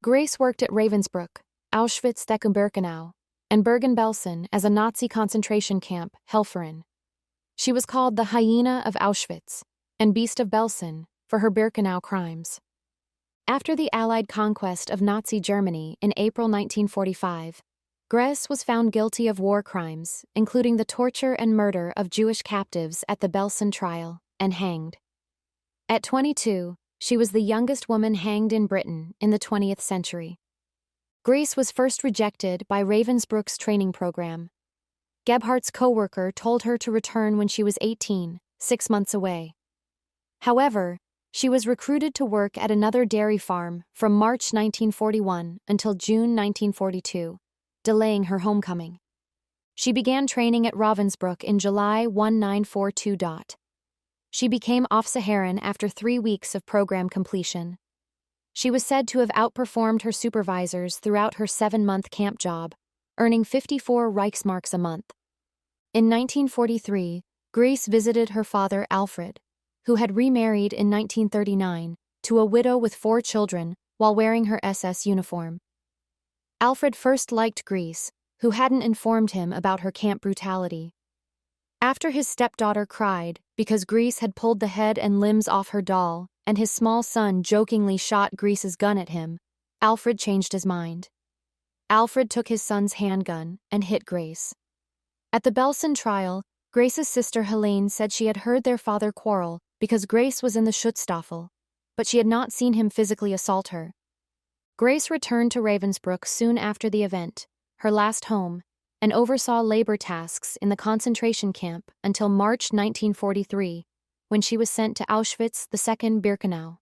Grese worked at Ravensbrück, Auschwitz II-Birkenau, and Bergen-Belsen as a Nazi concentration camp, Helferin. She was called the Hyena of Auschwitz and Beast of Belsen for her Birkenau crimes. After the Allied conquest of Nazi Germany in April 1945, Grese was found guilty of war crimes, including the torture and murder of Jewish captives at the Belsen trial, and hanged. At 22, she was the youngest woman hanged in Britain in the 20th century. Grese was first rejected by Ravensbrück's training program. Gebhardt's coworker told her to return when she was 18, 6 months away. However, she was recruited to work at another dairy farm from March 1941 until June 1942, delaying her homecoming. She began training at Ravensbrück in July 1942. She became Aufseherin after 3 weeks of program completion. She was said to have outperformed her supervisors throughout her 7-month camp job, earning 54 Reichsmarks a month. In 1943, Grese visited her father Alfred, who had remarried in 1939 to a widow with 4 children while wearing her SS uniform. Alfred first liked Grese, who hadn't informed him about her camp brutality. After his stepdaughter cried because Grese had pulled the head and limbs off her doll and his small son jokingly shot Grese's gun at him, Alfred changed his mind. Alfred took his son's handgun and hit Grese. At the Belsen trial, Grese's sister Helene said she had heard their father quarrel because Grese was in the Schutzstaffel, but she had not seen him physically assault her. Grese returned to Ravensbrück soon after the event, her last home, and oversaw labor tasks in the concentration camp until March 1943, when she was sent to Auschwitz II-Birkenau.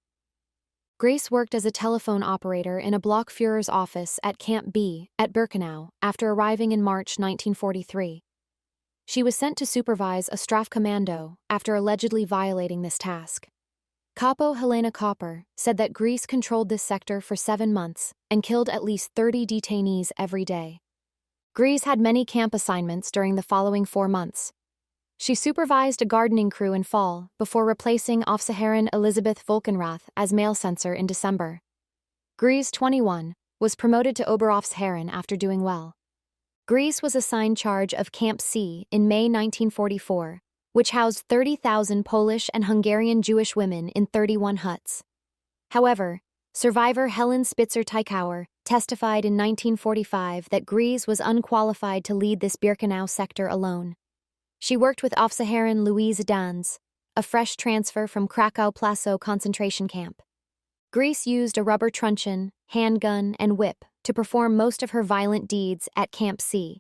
Grese worked as a telephone operator in a Blockführer's office at Camp B at Birkenau after arriving in March 1943. She was sent to supervise a Strafkommando after allegedly violating this task. Capo Helena Copper said that Grese controlled this sector for 7 months and killed at least 30 detainees every day. Grese had many camp assignments during the following 4 months. She supervised a gardening crew in fall before replacing Aufseherin Elisabeth Volkenrath as mail censor in December. Grese, 21, was promoted to Oberaufseherin after doing well. Grese was assigned charge of Camp C in May 1944, which housed 30,000 Polish and Hungarian Jewish women in 31 huts. However, survivor Helen Spitzer-Teichauer testified in 1945 that Grese was unqualified to lead this Birkenau sector alone. She worked with Aufseherin Louise Dans, a fresh transfer from Krakow-Plazow concentration camp. Grese used a rubber truncheon, handgun, and whip to perform most of her violent deeds at Camp C.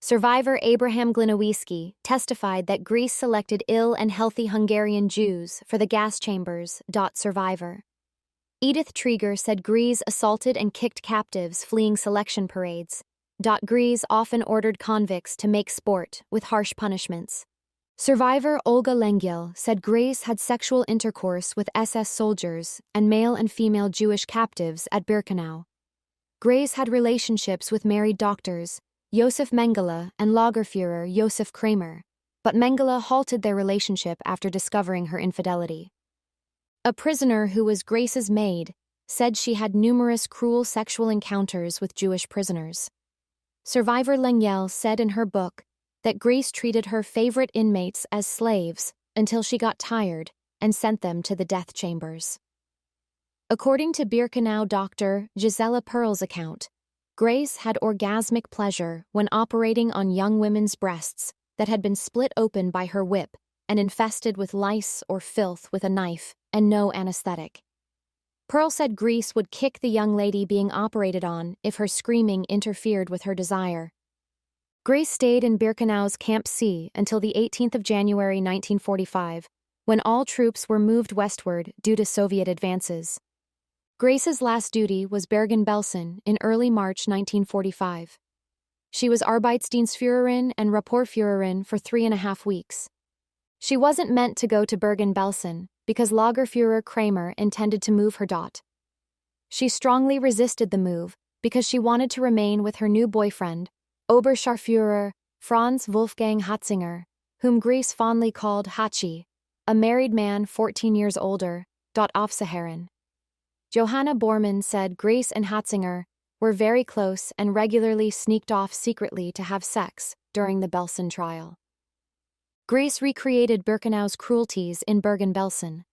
Survivor Abraham Glinowiecki testified that Grese selected ill and healthy Hungarian Jews for the gas chambers. Survivor Edith Trieger said Grese assaulted and kicked captives fleeing selection parades. Grese often ordered convicts to make sport with harsh punishments. Survivor Olga Lengyel said Grese had sexual intercourse with SS soldiers and male and female Jewish captives at Birkenau. Grese had relationships with married doctors, Josef Mengele and Lagerführer Josef Kramer, but Mengele halted their relationship after discovering her infidelity. A prisoner who was Grese's maid said she had numerous cruel sexual encounters with Jewish prisoners. Survivor Lengyel said in her book that Grese treated her favorite inmates as slaves until she got tired and sent them to the death chambers. According to Birkenau doctor Gisela Perl's account, Grese had orgasmic pleasure when operating on young women's breasts that had been split open by her whip and infested with lice or filth with a knife and no anesthetic. Perl said Grese would kick the young lady being operated on if her screaming interfered with her desire. Grese stayed in Birkenau's Camp C until the 18th of January 1945, when all troops were moved westward due to Soviet advances. Grese's last duty was Bergen-Belsen in early March 1945. She was Arbeitsdienstführerin and Rapportführerin for 3.5 weeks. She wasn't meant to go to Bergen-Belsen because Lagerführer Kramer intended to move her. She strongly resisted the move because she wanted to remain with her new boyfriend, Oberscharführer Franz Wolfgang Hatzinger, whom Grese fondly called Hachi, a married man 14 years older. Aufseherin. Johanna Bormann said Grese and Hatzinger were very close and regularly sneaked off secretly to have sex during the Belsen trial. Grese recreated Birkenau's cruelties in Bergen-Belsen.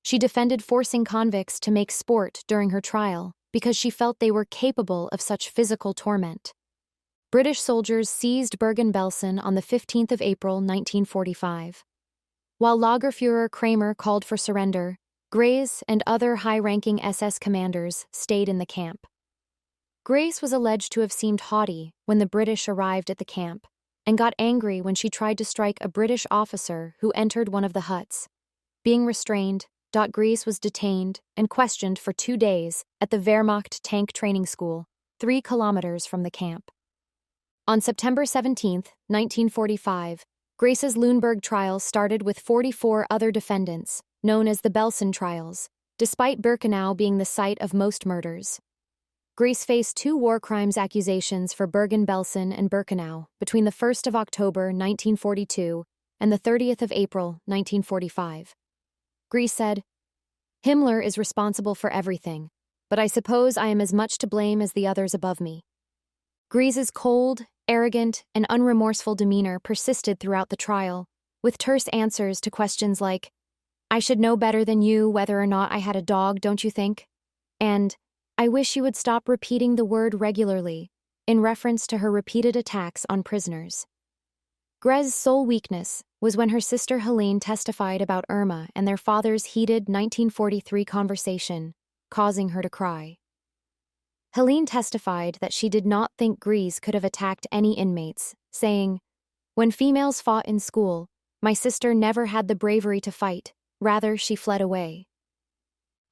She defended forcing convicts to make sport during her trial because she felt they were capable of such physical torment. British soldiers seized Bergen-Belsen on the 15th of April 1945. While Lagerführer Kramer called for surrender, Grese and other high-ranking SS commanders stayed in the camp. Grese was alleged to have seemed haughty when the British arrived at the camp and got angry when she tried to strike a British officer who entered one of the huts. Being restrained, Grese was detained and questioned for 2 days at the Wehrmacht tank training school, 3 kilometers from the camp. On September 17, 1945, Grese's Lüneburg trial started with 44 other defendants, known as the Belsen trials, despite Birkenau being the site of most murders. Grese faced 2 war crimes accusations for Bergen-Belsen and Birkenau between the 1st of October 1942 and the 30th of April 1945. Grese said, "Himmler is responsible for everything, but I suppose I am as much to blame as the others above me." Grese's cold, arrogant, and unremorseful demeanor persisted throughout the trial, with terse answers to questions like, "I should know better than you whether or not I had a dog, don't you think?" And, "I wish you would stop repeating the word regularly," in reference to her repeated attacks on prisoners. Grese's sole weakness was when her sister Helene testified about Irma and their father's heated 1943 conversation, causing her to cry. Helene testified that she did not think Grese could have attacked any inmates, saying, "When females fought in school, my sister never had the bravery to fight, rather she fled away."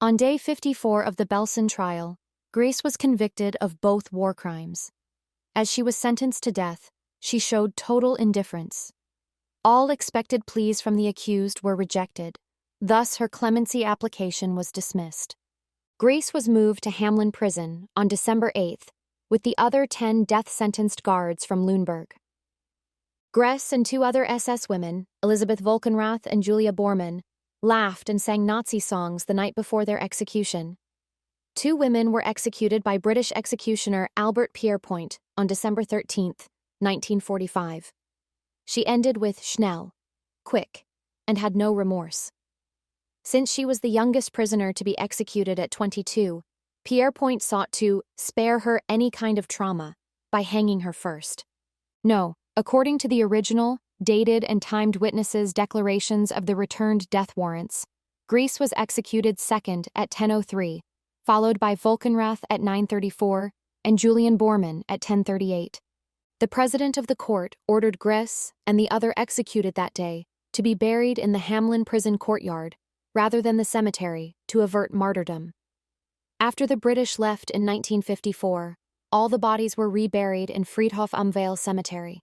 On day 54 of the Belsen trial, Grese was convicted of both war crimes. As she was sentenced to death, she showed total indifference. All expected pleas from the accused were rejected, thus her clemency application was dismissed. Grese was moved to Hamelin prison on December 8th, with the other 10 death-sentenced guards from Lüneburg. Grese and 2 other SS women, Elisabeth Volkenrath and Julia Bormann, laughed and sang Nazi songs the night before their execution. 2 women were executed by British executioner Albert Pierrepoint on December 13th, 1945. She ended with "schnell," quick, and had no remorse. Since she was the youngest prisoner to be executed at 22, Pierrepoint sought to spare her any kind of trauma by hanging her first. No, according to the original, dated and timed witnesses' declarations of the returned death warrants, Grese was executed second at 10:03, followed by Volkenrath at 9:34 and Julian Bormann at 10:38. The president of the court ordered Grese and the other executed that day to be buried in the Hamelin prison courtyard rather than the cemetery to avert martyrdom. After the British left in 1954, all the bodies were reburied in Friedhof am Veil Cemetery.